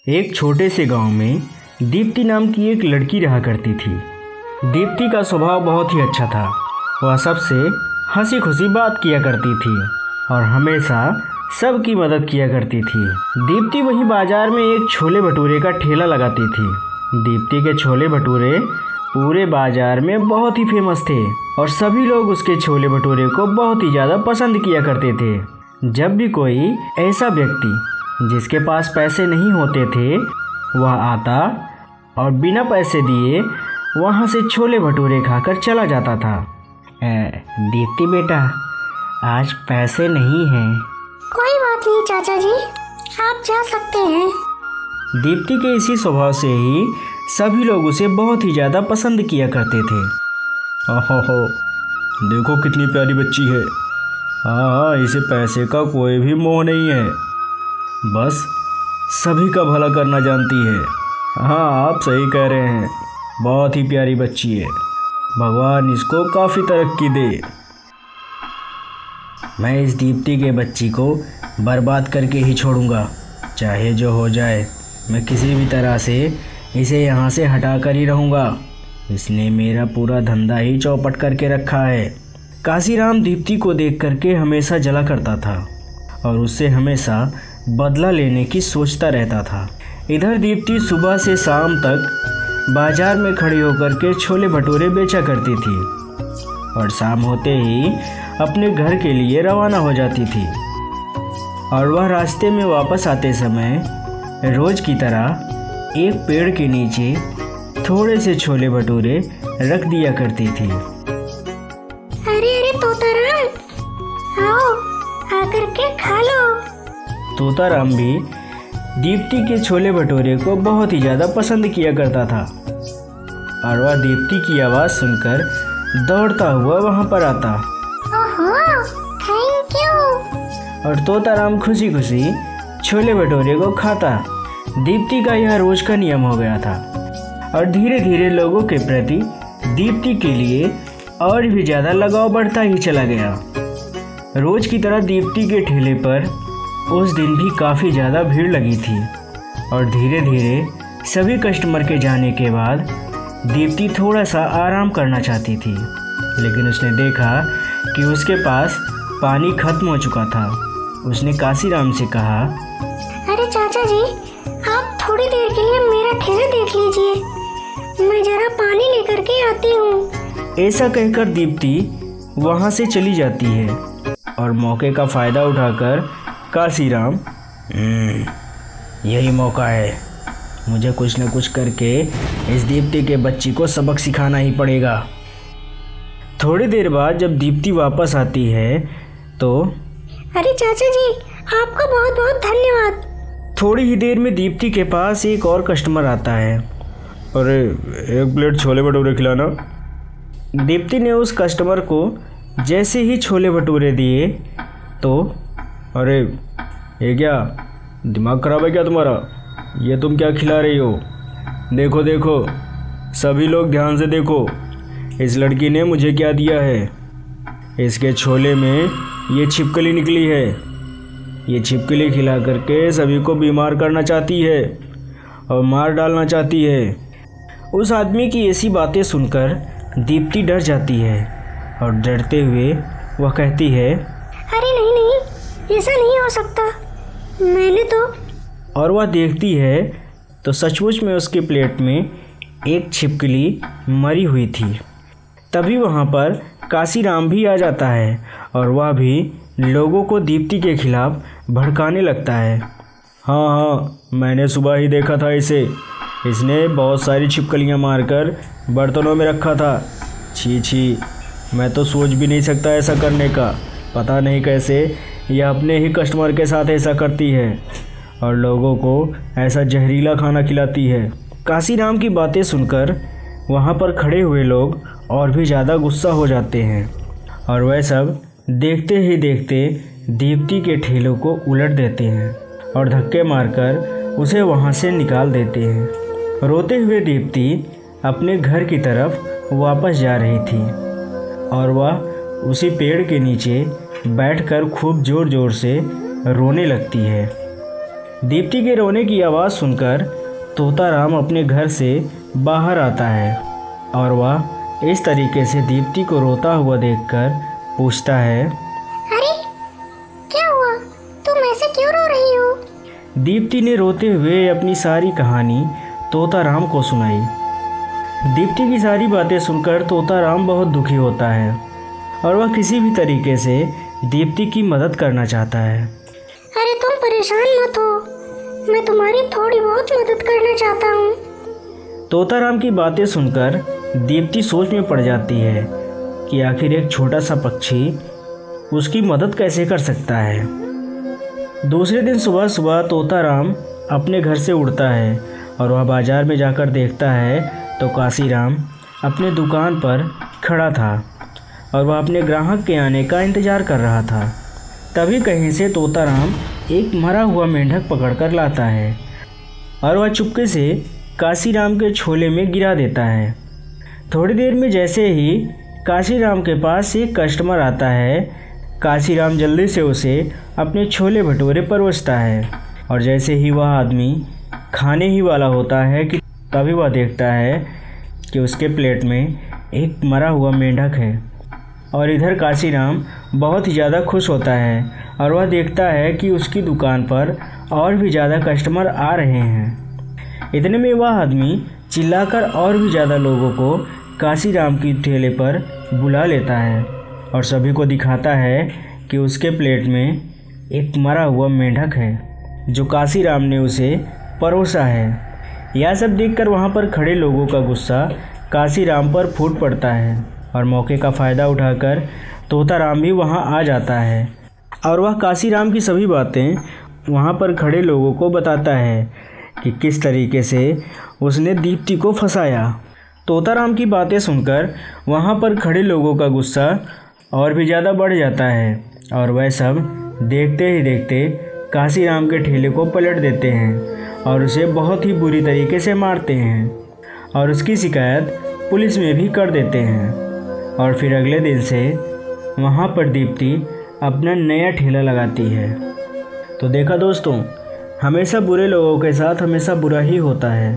एक छोटे से गांव में दीप्ति नाम की एक लड़की रहा करती थी। दीप्ति का स्वभाव बहुत ही अच्छा था। वह सबसे हंसी खुशी बात किया करती थी और हमेशा सबकी मदद किया करती थी। दीप्ति वहीं बाजार में एक छोले भटूरे का ठेला लगाती थी। दीप्ति के छोले भटूरे पूरे बाजार में बहुत ही फेमस थे और सभी लोग उसके छोले भटूरे को बहुत ही ज़्यादा पसंद किया करते थे। जब भी कोई ऐसा व्यक्ति जिसके पास पैसे नहीं होते थे वह आता और बिना पैसे दिए वहाँ से छोले भटूरे खाकर चला जाता था। दीप्ति बेटा, आज पैसे नहीं हैं। कोई बात नहीं चाचा जी, आप जा सकते हैं। दीप्ति के इसी स्वभाव से ही सभी लोग उसे बहुत ही ज़्यादा पसंद किया करते थे। ओहो, देखो कितनी प्यारी बच्ची है। हाँ, इसे पैसे का कोई भी मोह नहीं है, बस सभी का भला करना जानती है। हाँ, आप सही कह रहे हैं, बहुत ही प्यारी बच्ची है। भगवान इसको काफ़ी तरक्की दे। मैं इस दीप्ति के बच्ची को बर्बाद करके ही छोड़ूंगा, चाहे जो हो जाए। मैं किसी भी तरह से इसे यहाँ से हटा कर ही रहूँगा। इसने मेरा पूरा धंधा ही चौपट करके रखा है। काशीराम दीप्ति को देख करके हमेशा जला करता था और उससे हमेशा बदला लेने की सोचता रहता था। इधर दीप्ति सुबह से शाम तक बाजार में खड़ी होकर के छोले भटूरे बेचा करती थी और शाम होते ही अपने घर के लिए रवाना हो जाती थी। और वह रास्ते में वापस आते समय रोज की तरह एक पेड़ के नीचे थोड़े से छोले भटूरे रख दिया करती थी। अरे अरे तोताराम, आओ आकर के खा लो। तोताराम भी दीप्ति के छोले भटूरे को बहुत ही ज़्यादा पसंद किया करता था और वह दीप्ति की आवाज़ सुनकर दौड़ता हुआ वहाँ पर आता। ओहो, थैंक यू। और तोताराम खुशी खुशी छोले भटूरे को खाता। दीप्ति का यह रोज का नियम हो गया था और धीरे धीरे लोगों के प्रति दीप्ति के लिए और भी ज़्यादा लगाव बढ़ता ही चला गया। रोज की तरह दीप्ति के ठेले पर उस दिन भी काफ़ी ज़्यादा भीड़ लगी थी और धीरे धीरे सभी कस्टमर के जाने के बाद दीप्ति थोड़ा सा आराम करना चाहती थी, लेकिन उसने देखा कि उसके पास पानी खत्म हो चुका था। उसने काशीराम से कहा, अरे चाचा जी, आप थोड़ी देर के लिए मेरा ठेला देख लीजिए, मैं जरा पानी लेकर के आती हूँ। ऐसा कहकर दीप्ति वहाँ से चली जाती है और मौके का फ़ायदा उठाकर काशीराम, यही मौका है, मुझे कुछ न कुछ करके इस दीप्ति के बच्ची को सबक सिखाना ही पड़ेगा। थोड़ी देर बाद जब दीप्ति वापस आती है तो अरे चाचा जी, आपका बहुत बहुत धन्यवाद। थोड़ी ही देर में दीप्ति के पास एक और कस्टमर आता है। अरे, एक प्लेट छोले भटूरे खिलाना। दीप्ति ने उस कस्टमर को जैसे ही छोले भटूरे दिए तो, अरे ये क्या, दिमाग ख़राब है क्या तुम्हारा? ये तुम क्या खिला रही हो? देखो देखो, सभी लोग ध्यान से देखो, इस लड़की ने मुझे क्या दिया है। इसके छोले में ये छिपकली निकली है। ये छिपकली खिला करके सभी को बीमार करना चाहती है और मार डालना चाहती है। उस आदमी की ऐसी बातें सुनकर दीप्ति डर जाती है और डरते हुए वह कहती है, अरे नहीं नहीं, ऐसा नहीं हो सकता, मैंने तो। और वह देखती है तो सचमुच में उसके प्लेट में एक छिपकली मरी हुई थी। तभी वहाँ पर काशीराम भी आ जाता है और वह भी लोगों को दीप्ति के खिलाफ भड़काने लगता है। हाँ हाँ, मैंने सुबह ही देखा था इसे, इसने बहुत सारी छिपकलियाँ मारकर बर्तनों में रखा था। छी छी, मैं तो सोच भी नहीं सकता ऐसा करने का। पता नहीं कैसे यह अपने ही कस्टमर के साथ ऐसा करती है और लोगों को ऐसा जहरीला खाना खिलाती है। काशीराम की बातें सुनकर वहाँ पर खड़े हुए लोग और भी ज़्यादा गुस्सा हो जाते हैं और वह सब देखते ही देखते दीप्ति के ठेलों को उलट देते हैं और धक्के मारकर उसे वहाँ से निकाल देते हैं। रोते हुए दीप्ति अपने घर की तरफ वापस जा रही थी और वह उसी पेड़ के नीचे बैठकर खूब ज़ोर ज़ोर से रोने लगती है। दीप्ति के रोने की आवाज़ सुनकर तोताराम अपने घर से बाहर आता है और वह इस तरीके से दीप्ति को रोता हुआ देखकर पूछता है, अरे क्या हुआ, तुम ऐसे क्यों रो रही हो? दीप्ति ने रोते हुए अपनी सारी कहानी तोताराम को सुनाई। दीप्ति की सारी बातें सुनकर तोताराम बहुत दुखी होता है और वह किसी भी तरीके से दीप्ति की मदद करना चाहता है। अरे तुम परेशान मत हो, मैं तुम्हारी थोड़ी बहुत मदद करना चाहता हूँ। तोताराम की बातें सुनकर दीप्ति सोच में पड़ जाती है कि आखिर एक छोटा सा पक्षी उसकी मदद कैसे कर सकता है। दूसरे दिन सुबह सुबह तोताराम अपने घर से उड़ता है और वह बाजार में जाकर देखता है तो काशीराम अपने दुकान पर खड़ा था और वह अपने ग्राहक के आने का इंतज़ार कर रहा था। तभी कहीं से तोताराम एक मरा हुआ मेंढक पकड़कर लाता है और वह चुपके से काशीराम के छोले में गिरा देता है। थोड़ी देर में जैसे ही काशीराम के पास एक कस्टमर आता है, काशीराम जल्दी से उसे अपने छोले भटूरे परोसता है और जैसे ही वह आदमी खाने ही वाला होता है कि तभी वह देखता है कि उसके प्लेट में एक मरा हुआ मेंढक है। और इधर काशीराम बहुत ही ज़्यादा खुश होता है और वह देखता है कि उसकी दुकान पर और भी ज़्यादा कस्टमर आ रहे हैं। इतने में वह आदमी चिल्लाकर और भी ज़्यादा लोगों को काशीराम की ठेले पर बुला लेता है और सभी को दिखाता है कि उसके प्लेट में एक मरा हुआ मेंढक है जो काशीराम ने उसे परोसा है। यह सब देखकर वहाँ पर खड़े लोगों का गुस्सा काशीराम पर फूट पड़ता है और मौके का फ़ायदा उठाकर तोताराम भी वहाँ आ जाता है और वह काशीराम की सभी बातें वहाँ पर खड़े लोगों को बताता है कि किस तरीके से उसने दीप्ति को फंसाया। तोताराम की बातें सुनकर वहाँ पर खड़े लोगों का गुस्सा और भी ज़्यादा बढ़ जाता है और वह सब देखते ही देखते काशीराम के ठेले को पलट देते हैं और उसे बहुत ही बुरी तरीके से मारते हैं और उसकी शिकायत पुलिस में भी कर देते हैं। और फिर अगले दिन से वहाँ पर दीप्ति अपना नया ठेला लगाती है। तो देखा दोस्तों, हमेशा बुरे लोगों के साथ हमेशा बुरा ही होता है।